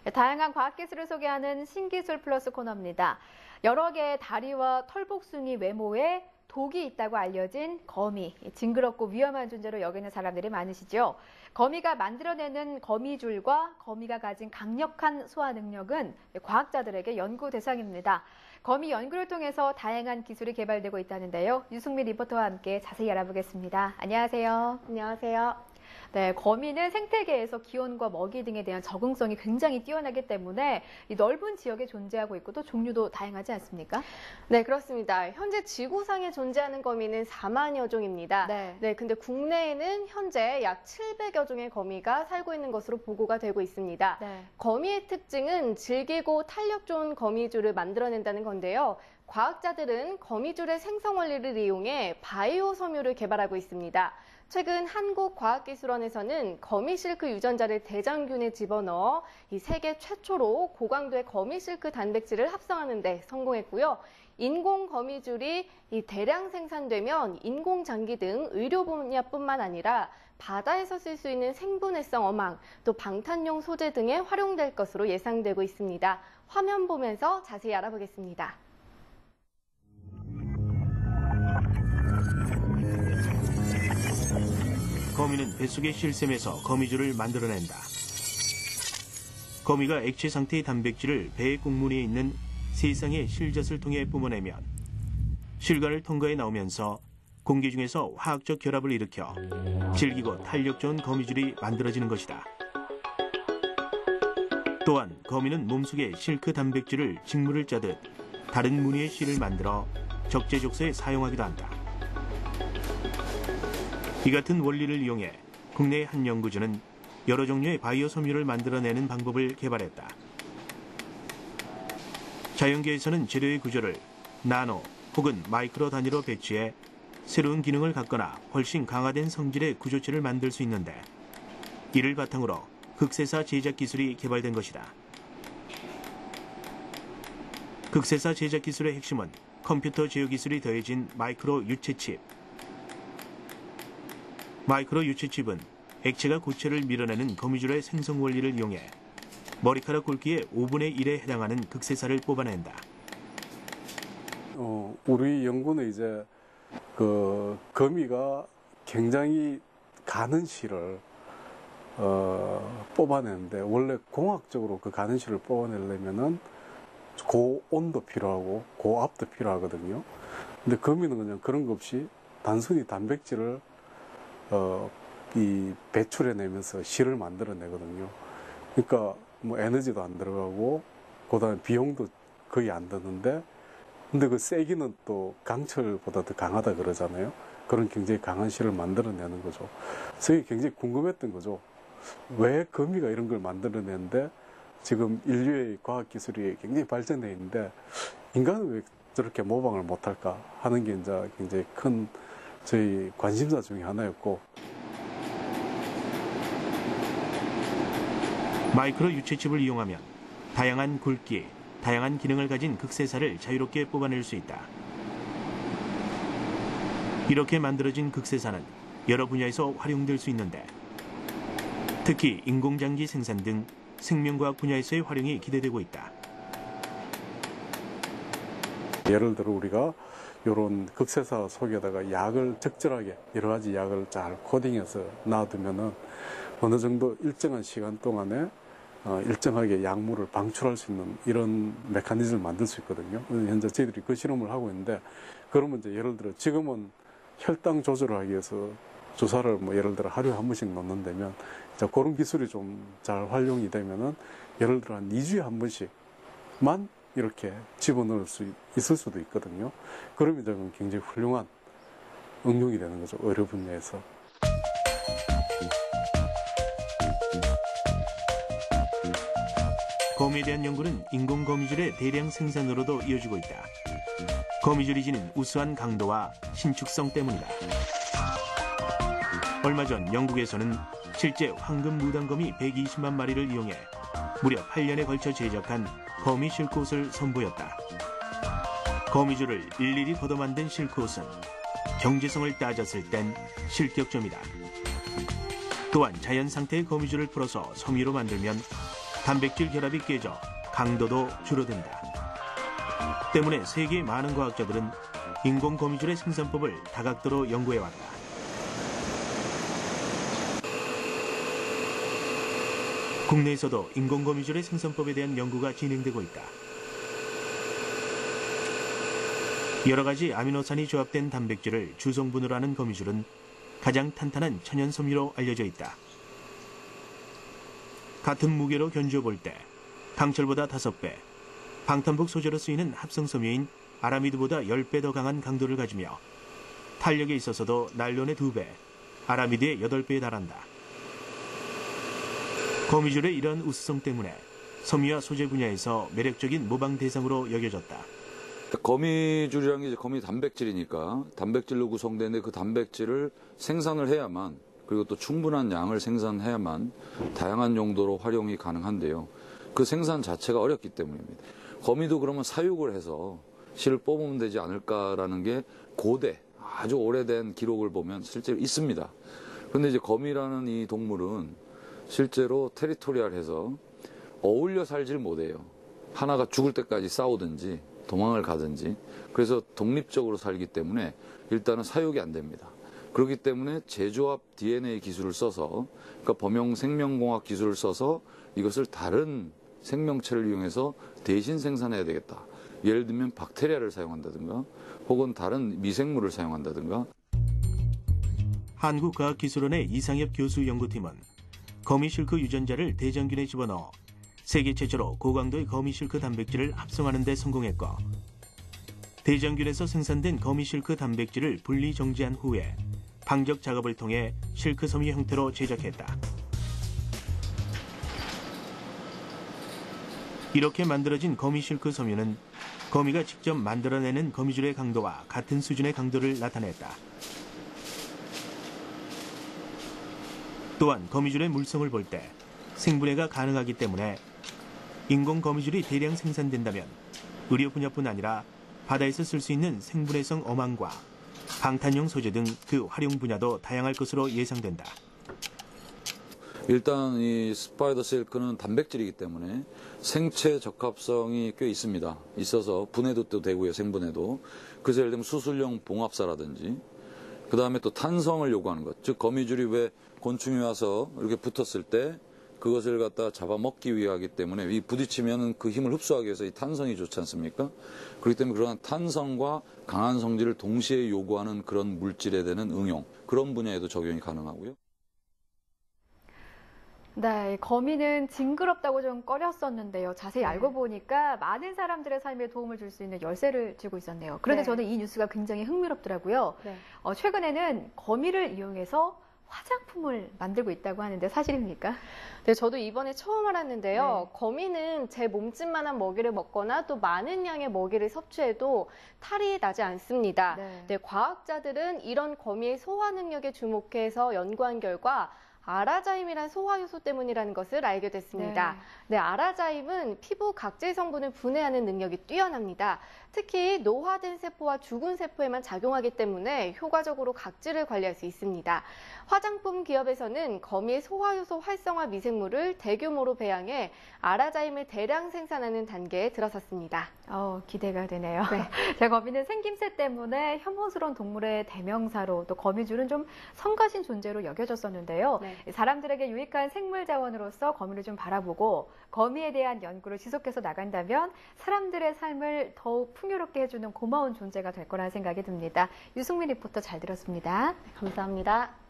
다양한 과학기술을 소개하는 신기술 플러스 코너입니다. 여러 개의 다리와 털복숭이 외모에 독이 있다고 알려진 거미, 징그럽고 위험한 존재로 여기는 사람들이 많으시죠. 거미가 만들어내는 거미줄과 거미가 가진 강력한 소화 능력은 과학자들에게 연구 대상입니다. 거미 연구를 통해서 다양한 기술이 개발되고 있다는데요. 유승미 리포터와 함께 자세히 알아보겠습니다. 안녕하세요. 안녕하세요. 네, 거미는 생태계에서 기온과 먹이 등에 대한 적응성이 굉장히 뛰어나기 때문에 이 넓은 지역에 존재하고 있고 또 종류도 다양하지 않습니까? 네, 그렇습니다. 현재 지구상에 존재하는 거미는 4만여 종입니다. 네, 근데 국내에는 현재 약 700여 종의 거미가 살고 있는 것으로 보고가 되고 있습니다. 네. 거미의 특징은 질기고 탄력 좋은 거미줄을 만들어낸다는 건데요. 과학자들은 거미줄의 생성 원리를 이용해 바이오 섬유를 개발하고 있습니다. 최근 한국과학기술원에서는 거미 실크 유전자를 대장균에 집어넣어 이 세계 최초로 고강도의 거미 실크 단백질을 합성하는 데 성공했고요. 인공 거미줄이 대량 생산되면 인공 장기 등 의료 분야뿐만 아니라 바다에서 쓸 수 있는 생분해성 어망, 또 방탄용 소재 등에 활용될 것으로 예상되고 있습니다. 화면 보면서 자세히 알아보겠습니다. 거미는 뱃속의 실샘에서 거미줄을 만들어낸다. 거미가 액체 상태의 단백질을 배의 꼭무늬에 있는 세상의 실젖을 통해 뿜어내면 실관을 통과해 나오면서 공기 중에서 화학적 결합을 일으켜 질기고 탄력 좋은 거미줄이 만들어지는 것이다. 또한 거미는 몸속의 실크 단백질을 직물을 짜듯 다른 무늬의 실을 만들어 적재적소에 사용하기도 한다. 이 같은 원리를 이용해 국내의 한 연구진은 여러 종류의 바이오 섬유를 만들어내는 방법을 개발했다. 자연계에서는 재료의 구조를 나노 혹은 마이크로 단위로 배치해 새로운 기능을 갖거나 훨씬 강화된 성질의 구조체를 만들 수 있는데 이를 바탕으로 극세사 제작 기술이 개발된 것이다. 극세사 제작 기술의 핵심은 컴퓨터 제어 기술이 더해진 마이크로 유체칩. 마이크로 유체칩은 액체가 고체를 밀어내는 거미줄의 생성 원리를 이용해 머리카락 굵기의 5분의 1에 해당하는 극세사를 뽑아낸다. 우리 연구는 이제 거미가 굉장히 가는 실을 뽑아내는데 원래 공학적으로 그 가는 실을 뽑아내려면은 고온도 필요하고 고압도 필요하거든요. 근데 거미는 그냥 그런 거 없이 단순히 단백질을 배출해내면서 실을 만들어내거든요. 그러니까 뭐 에너지도 안 들어가고 그다음에 비용도 거의 안 드는데 근데 그 세기는 또 강철보다 더 강하다 그러잖아요. 그런 굉장히 강한 실을 만들어내는 거죠. 그래서 이게 굉장히 궁금했던 거죠. 왜 거미가 이런 걸 만들어내는데 지금 인류의 과학기술이 굉장히 발전되어 있는데 인간은 왜 저렇게 모방을 못할까 하는 게 이제 굉장히 큰 저희 관심사 중에 하나였고. 마이크로 유체칩을 이용하면 다양한 굵기, 다양한 기능을 가진 극세사를 자유롭게 뽑아낼 수 있다. 이렇게 만들어진 극세사는 여러 분야에서 활용될 수 있는데 특히 인공장기 생산 등 생명과학 분야에서의 활용이 기대되고 있다. 예를 들어 우리가 이런 극세사 속에다가 약을 적절하게 여러 가지 약을 잘 코딩해서 놔두면은 어느 정도 일정한 시간 동안에 일정하게 약물을 방출할 수 있는 이런 메커니즘을 만들 수 있거든요. 현재 저희들이 그 실험을 하고 있는데 그러면 이제 예를 들어 지금은 혈당 조절을 하기 위해서 주사를 뭐 예를 들어 하루에 한 번씩 놓는다면 이제 그런 기술이 좀 잘 활용이 되면은 예를 들어 한 2주에 한 번씩만 이렇게 집어넣을 수 있을 수도 있거든요. 그러면 저는 굉장히 훌륭한 응용이 되는 거죠. 의료 분야에서. 거미에 대한 연구는 인공 거미줄의 대량 생산으로도 이어지고 있다. 거미줄이 지닌 우수한 강도와 신축성 때문이다. 얼마 전 영국에서는 실제 황금 무당거미 120만 마리를 이용해 무려 8년에 걸쳐 제작한 거미 실크옷을 선보였다. 거미줄을 일일이 걷어 만든 실크옷은 경제성을 따졌을 땐 실격점이다. 또한 자연 상태의 거미줄을 풀어서 섬유로 만들면 단백질 결합이 깨져 강도도 줄어든다. 때문에 세계의 많은 과학자들은 인공 거미줄의 생산법을 다각도로 연구해왔다. 국내에서도 인공 거미줄의 생산법에 대한 연구가 진행되고 있다. 여러 가지 아미노산이 조합된 단백질을 주성분으로 하는 거미줄은 가장 탄탄한 천연 섬유로 알려져 있다. 같은 무게로 견주어 볼 때 강철보다 5배, 방탄복 소재로 쓰이는 합성 섬유인 아라미드보다 10배 더 강한 강도를 가지며 탄력에 있어서도 나일론의 2배, 아라미드의 8배에 달한다. 거미줄의 이러한 우수성 때문에 섬유와 소재 분야에서 매력적인 모방 대상으로 여겨졌다. 거미줄이라는 게 이제 거미 단백질이니까 단백질로 구성되는데 그 단백질을 생산을 해야만, 그리고 또 충분한 양을 생산해야만 다양한 용도로 활용이 가능한데요. 그 생산 자체가 어렵기 때문입니다. 거미도 그러면 사육을 해서 실을 뽑으면 되지 않을까라는 게 고대, 아주 오래된 기록을 보면 실제로 있습니다. 그런데 이제 거미라는 이 동물은 실제로 테리토리얼해서 어울려 살질 못해요. 하나가 죽을 때까지 싸우든지 도망을 가든지, 그래서 독립적으로 살기 때문에 일단은 사육이 안 됩니다. 그렇기 때문에 제조합 DNA 기술을 써서, 그러니까 범용 생명공학 기술을 써서 이것을 다른 생명체를 이용해서 대신 생산해야 되겠다. 예를 들면 박테리아를 사용한다든가 혹은 다른 미생물을 사용한다든가. 한국과학기술원의 이상엽 교수 연구팀은 거미실크 유전자를 대장균에 집어넣어 세계 최초로 고강도의 거미실크 단백질을 합성하는 데 성공했고, 대장균에서 생산된 거미실크 단백질을 분리 정지한 후에 방적 작업을 통해 실크 섬유 형태로 제작했다. 이렇게 만들어진 거미실크 섬유는 거미가 직접 만들어내는 거미줄의 강도와 같은 수준의 강도를 나타냈다. 또한 거미줄의 물성을 볼 때 생분해가 가능하기 때문에 인공 거미줄이 대량 생산된다면 의료 분야뿐 아니라 바다에서 쓸 수 있는 생분해성 어망과 방탄용 소재 등 그 활용 분야도 다양할 것으로 예상된다. 일단 이 스파이더 실크는 단백질이기 때문에 생체 적합성이 꽤 있습니다. 있어서 분해도 또 되고요, 생분해도. 그래서 예를 들면 수술용 봉합사라든지, 그 다음에 또 탄성을 요구하는 것. 즉 거미줄이 왜 곤충이 와서 이렇게 붙었을 때 그것을 갖다 잡아먹기 위하기 때문에 이 부딪히면 그 힘을 흡수하기 위해서 이 탄성이 좋지 않습니까? 그렇기 때문에 그러한 탄성과 강한 성질을 동시에 요구하는 그런 물질에 대한 응용, 그런 분야에도 적용이 가능하고요. 네, 거미는 징그럽다고 좀 꺼렸었는데요. 자세히 알고 보니까 많은 사람들의 삶에 도움을 줄 수 있는 열쇠를 쥐고 있었네요. 그런데 네. 저는 이 뉴스가 굉장히 흥미롭더라고요. 네. 최근에는 거미를 이용해서 화장품을 만들고 있다고 하는데 사실입니까? 네, 저도 이번에 처음 알았는데요. 네. 거미는 제 몸집만한 먹이를 먹거나 또 많은 양의 먹이를 섭취해도 탈이 나지 않습니다. 네, 과학자들은 이런 거미의 소화 능력에 주목해서 연구한 결과 아라자임이란 소화 요소 때문이라는 것을 알게 됐습니다. 네, 아라자임은 피부 각질 성분을 분해하는 능력이 뛰어납니다. 특히 노화된 세포와 죽은 세포에만 작용하기 때문에 효과적으로 각질을 관리할 수 있습니다. 화장품 기업에서는 거미의 소화 요소 활성화 미생물을 대규모로 배양해 아라자임을 대량 생산하는 단계에 들어섰습니다. 기대가 되네요. 네. 제 거미는 생김새 때문에 혐오스러운 동물의 대명사로, 또 거미줄은 좀 성가신 존재로 여겨졌었는데요. 네. 사람들에게 유익한 생물 자원으로서 거미를 좀 바라보고 거미에 대한 연구를 지속해서 나간다면 사람들의 삶을 더욱 풍요롭게 해주는 고마운 존재가 될 거라는 생각이 듭니다. 유승민 리포터 잘 들었습니다. 감사합니다.